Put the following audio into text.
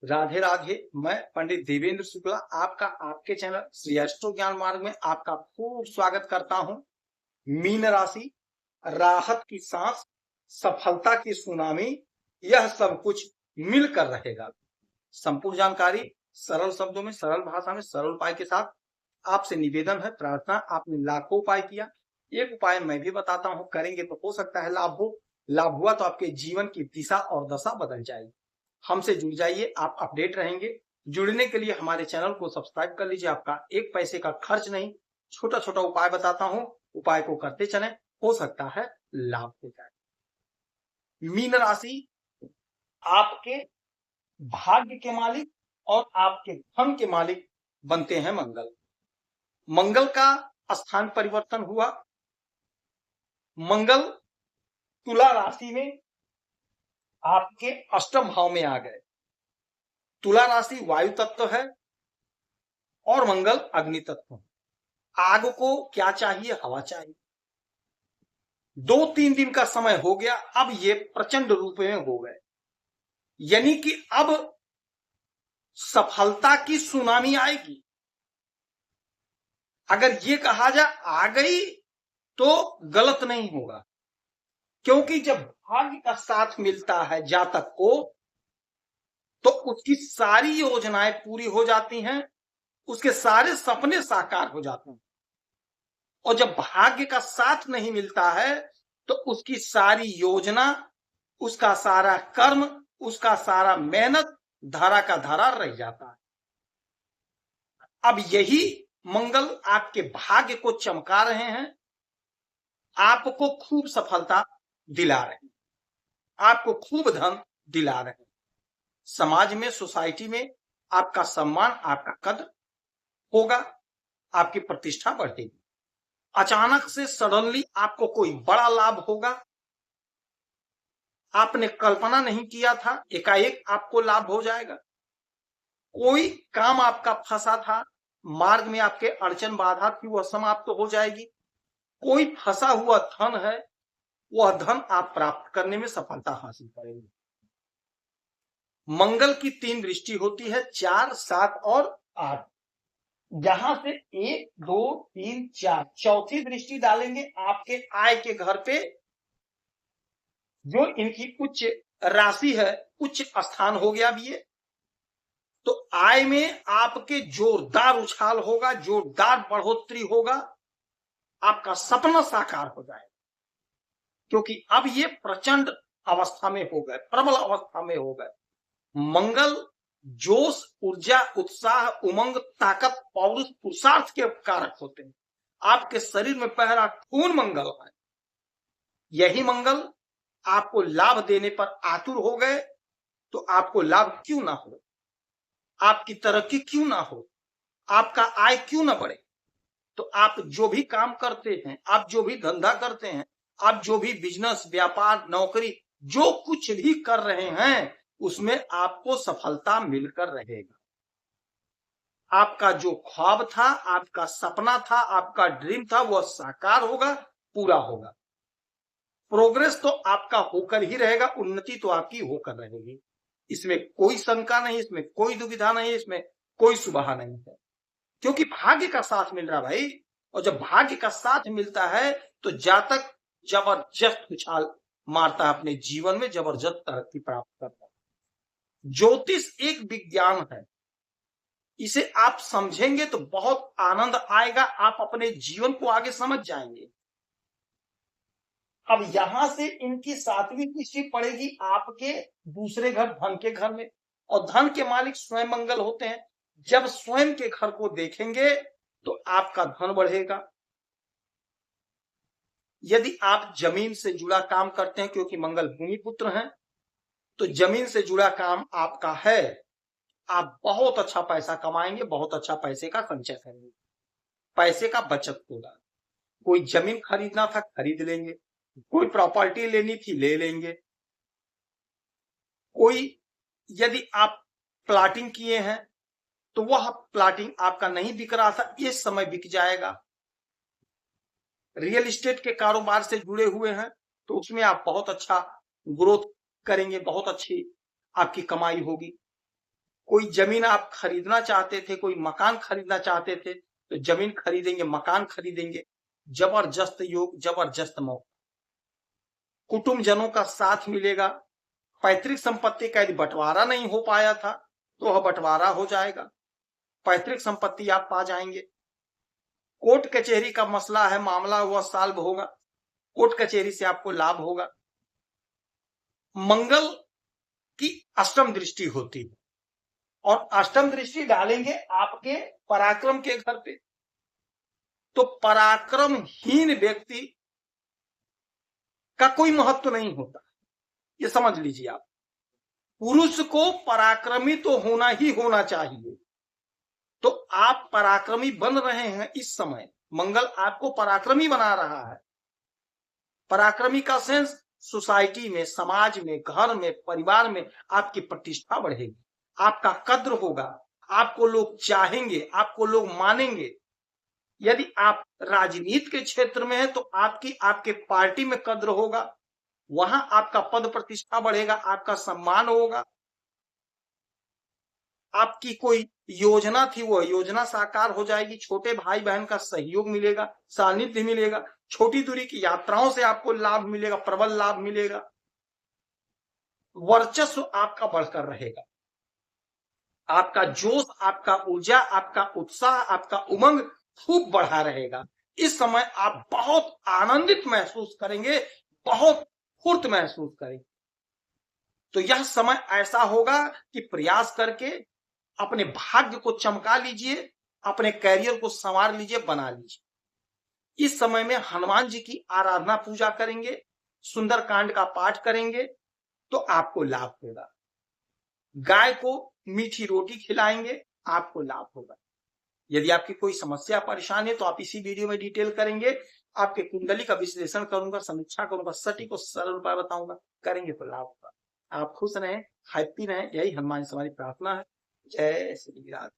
राधे राधे। मैं पंडित देवेंद्र शुक्ला आपका आपके चैनल श्री एस्ट्रो ज्ञान मार्ग में आपका खूब स्वागत करता हूं। मीन राशि, राहत की सांस, सफलता की सुनामी, यह सब कुछ मिलकर रहेगा। संपूर्ण जानकारी सरल शब्दों में, सरल भाषा में, सरल उपाय के साथ आपसे निवेदन है, प्रार्थना। आपने लाखों उपाय किया, एक उपाय मैं भी बताता हूं, करेंगे तो हो सकता है लाभ हो। लाभ हुआ तो आपके जीवन की दिशा और दशा बदल जाएगी। हमसे जुड़ जाइए, आप अपडेट रहेंगे। जुड़ने के लिए हमारे चैनल को सब्सक्राइब कर लीजिए, आपका एक पैसे का खर्च नहीं। छोटा छोटा उपाय बताता हूं, उपाय को करते चलें, हो सकता है लाभ हो जाए। मीन राशि, आपके भाग्य के मालिक और आपके धन के मालिक बनते हैं मंगल। मंगल का स्थान परिवर्तन हुआ। मंगल तुला राशि में आपके अष्टम भाव में आ गए। तुला राशि वायु तत्व है और मंगल अग्नि तत्व है। आग को क्या चाहिए? हवा चाहिए। 2-3 दिन का समय हो गया, अब ये प्रचंड रूप में हो गए, यानी कि अब सफलता की सुनामी आएगी। अगर ये कहा जाए आ गई तो गलत नहीं होगा, क्योंकि जब भाग्य का साथ मिलता है जातक को तो उसकी सारी योजनाएं पूरी हो जाती हैं, उसके सारे सपने साकार हो जाते हैं। और जब भाग्य का साथ नहीं मिलता है तो उसकी सारी योजना, उसका सारा कर्म, उसका सारा मेहनत धारा का धारा रह जाता है। अब यही मंगल आपके भाग्य को चमका रहे हैं, आपको खूब सफलता दिला रहे हैं, आपको खूब धन दिला रहे हैं। समाज में, सोसाइटी में आपका सम्मान, आपका कद्र होगा, आपकी प्रतिष्ठा बढ़ेगी। अचानक से सडनली आपको कोई बड़ा लाभ होगा, आपने कल्पना नहीं किया था, एकाएक आपको लाभ हो जाएगा। कोई काम आपका फंसा था, मार्ग में आपके अड़चन बाधा थी, वह समाप्त हो जाएगी। कोई फंसा हुआ धन है, वह धन आप प्राप्त करने में सफलता हासिल करेंगे। मंगल की 3 दृष्टि होती है, 4, 7 और 8। यहां से 1, 2, 3, 4 चौथी दृष्टि डालेंगे आपके आय के घर पे, जो इनकी उच्च राशि है, उच्च स्थान हो गया भी ये। तो आय में आपके जोरदार उछाल होगा, जोरदार बढ़ोतरी होगा, आपका सपना साकार हो जाएगा, क्योंकि अब ये प्रचंड अवस्था में हो गए, प्रबल अवस्था में हो गए। मंगल जोश, ऊर्जा, उत्साह, उमंग, ताकत, पौरुष, पुरुषार्थ के कारक होते हैं। आपके शरीर में पहरा खून मंगल है। यही मंगल आपको लाभ देने पर आतुर हो गए तो आपको लाभ क्यों ना हो, आपकी तरक्की क्यों ना हो, आपका आय क्यों ना बढ़े। तो आप जो भी काम करते हैं, आप जो भी धंधा करते हैं, आप जो भी बिजनेस, व्यापार, नौकरी, जो कुछ भी कर रहे हैं, उसमें आपको सफलता मिलकर रहेगा। आपका जो ख्वाब था, आपका सपना था, आपका ड्रीम था, वह साकार होगा, पूरा होगा। प्रोग्रेस तो आपका होकर ही रहेगा, उन्नति तो आपकी होकर रहेगी। इसमें कोई शंका नहीं, इसमें कोई दुविधा नहीं, इसमें कोई सुबह नहीं है, क्योंकि भाग्य का साथ मिल रहा भाई। और जब भाग्य का साथ मिलता है तो जातक जबरदस्त उछाल मारता है, अपने जीवन में जबरदस्त तरक्की प्राप्त करता है। ज्योतिष एक विज्ञान है, इसे आप समझेंगे तो बहुत आनंद आएगा, आप अपने जीवन को आगे समझ जाएंगे। अब यहां से इनकी 7वीं दृष्टि पड़ेगी आपके दूसरे घर, धन के घर में, और धन के मालिक स्वयं मंगल होते हैं। जब स्वयं के घर को देखेंगे तो आपका धन बढ़ेगा। यदि आप जमीन से जुड़ा काम करते हैं, क्योंकि मंगल भूमि पुत्र हैं, तो जमीन से जुड़ा काम आपका है, आप बहुत अच्छा पैसा कमाएंगे, बहुत अच्छा पैसे का संचय करेंगे, पैसे का बचत होगा। कोई जमीन खरीदना था, खरीद लेंगे, कोई प्रॉपर्टी लेनी थी, ले लेंगे। कोई यदि आप प्लाटिंग किए हैं तो वह प्लाटिंग आपका नहीं बिक रहा था, इस समय बिक जाएगा। रियल एस्टेट के कारोबार से जुड़े हुए हैं तो उसमें आप बहुत अच्छा ग्रोथ करेंगे, बहुत अच्छी आपकी कमाई होगी। कोई जमीन आप खरीदना चाहते थे, कोई मकान खरीदना चाहते थे, तो जमीन खरीदेंगे, मकान खरीदेंगे। जबरदस्त योग, जबरदस्त मौका। कुटुंबजनों का साथ मिलेगा। पैतृक संपत्ति का यदि बंटवारा नहीं हो पाया था तो वह बंटवारा हो जाएगा, पैतृक संपत्ति आप पा जाएंगे। कोर्ट कचहरी का मसला है, मामला वह सॉल्व होगा, कोर्ट कचहरी से आपको लाभ होगा। मंगल की अष्टम दृष्टि होती है और अष्टम दृष्टि डालेंगे आपके पराक्रम के घर पे, तो पराक्रमहीन व्यक्ति का कोई महत्व नहीं होता, ये समझ लीजिए आप। पुरुष को पराक्रमी तो होना ही होना चाहिए, तो आप पराक्रमी बन रहे हैं इस समय, मंगल आपको पराक्रमी बना रहा है। पराक्रमी का सेंस सोसाइटी में, समाज में, घर में, परिवार में आपकी प्रतिष्ठा बढ़ेगी, आपका कद्र होगा, आपको लोग चाहेंगे, आपको लोग मानेंगे। यदि आप राजनीति के क्षेत्र में हैं तो आपके पार्टी में कद्र होगा, वहां आपका पद प्रतिष्ठा बढ़ेगा, आपका सम्मान होगा। आपकी कोई योजना थी, वो योजना साकार हो जाएगी, छोटे भाई बहन का सहयोग मिलेगा, सानिध्य मिलेगा, छोटी दूरी की यात्राओं से आपको लाभ मिलेगा, प्रबल लाभ मिलेगा। वर्चस्व आपका बढ़कर रहेगा, आपका जोश, आपका ऊर्जा, आपका उत्साह, आपका उमंग खूब बढ़ा रहेगा। इस समय आप बहुत आनंदित महसूस करेंगे, बहुत फुर्त महसूस करेंगे। तो यह समय ऐसा होगा कि प्रयास करके अपने भाग्य को चमका लीजिए, अपने कैरियर को संवार लीजिए, बना लीजिए। इस समय में हनुमान जी की आराधना पूजा करेंगे, सुंदरकांड का पाठ करेंगे तो आपको लाभ होगा। गाय को मीठी रोटी खिलाएंगे, आपको लाभ होगा। यदि आपकी कोई समस्या परेशान है तो आप इसी वीडियो में डिटेल करेंगे, आपके कुंडली का विश्लेषण करूंगा, समीक्षा करूंगा, सटीक और सरल उपाय बताऊंगा, करेंगे तो लाभ होगा। आप खुश रहें, हैप्पी रहें, यही हनुमान से हमारी प्रार्थना है। जय श्री राम।